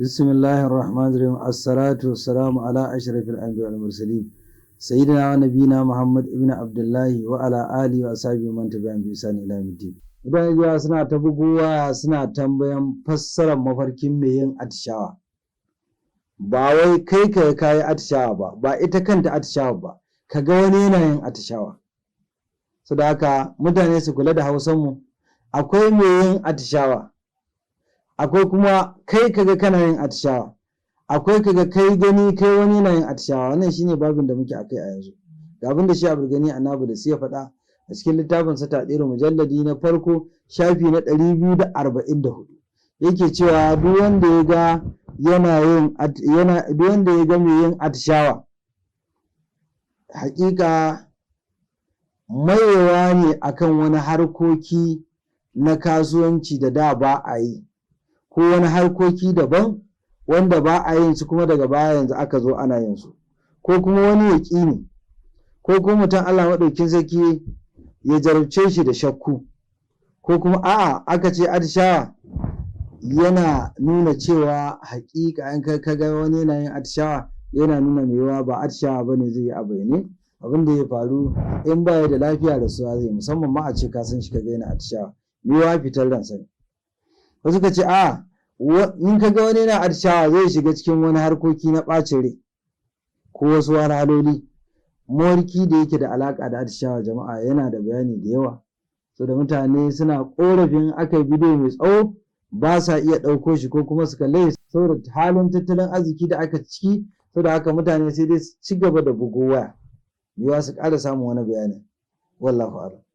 بسم الله الرحمن الرحيم الصلاة والسلام على أشرف الأنبياء والمرسلين سيدنا ونبينا محمد ابن عبد الله وعلى آله وصحبه من تبعهم بإحسان إلى يوم الدين. Mutane jiya suna ta bugowa suna tambayan fassarar mafarkin mai yin atishawa. Ba wai kai ka kayi atishawa ba, ba ita kanta atishawa ba, ka ga wani yana yin atishawa. Saboda haka mutane su kula da Hausanmu, akwai mai yin atishawa, akwai kuma kai kaga kana yin atishawa, akwai kaga kai gani kai wani yana yin atishawa. Wannan shine babin da muke akai a yanzu. Ga abin da shi Abdulgani Annabulus ya faɗa a cikin littafin sa Tadiru mujalladi na farko shafi na 244 yake cewa duk wanda ya ga duk wanda ya ga mai yin atishawa haƙiƙa mayewa ne akan wani harkoki na kasuwanci da ba a yi, ko wani harkoki daban wanda ba a yin su kuma daga baya yanzu aka zo ana yin su, ko kuma wani yaƙini, ko kuma mutum Allah maɗaukin sarki ya jarabce shi da shakku, ko kuma a'a aka ce atishawa yana nuna cewa haƙiƙa in ka ga wani yana yin atishawa yana nuna mai yawa ba atishawa bane zai yi a bayyane. Abin da ya faru in baya da lafiya da suwa zai, musamman ma a ce ka san shi ka ga yana atishawa, mai yawa fitar ransa ne. Wasu ka ce a'a in ka ga wani yana atishawa zai shiga cikin wani harkoki na ɓacin rai ko wasu wahaloli. Mawarki da yake da alaƙa da atishawa jama'a yana da bayani da yawa, so da mutane suna ƙorafin aka yi bidiyo mai tsawo ba sa iya ɗauko shi ko kuma su kalle saboda halin tattalin arziki da aka ciki. Saboda haka mutane sai dai su ci gaba da bugo waya, yiwuwa su ƙara samun wani bayani. Wallahu a'lam.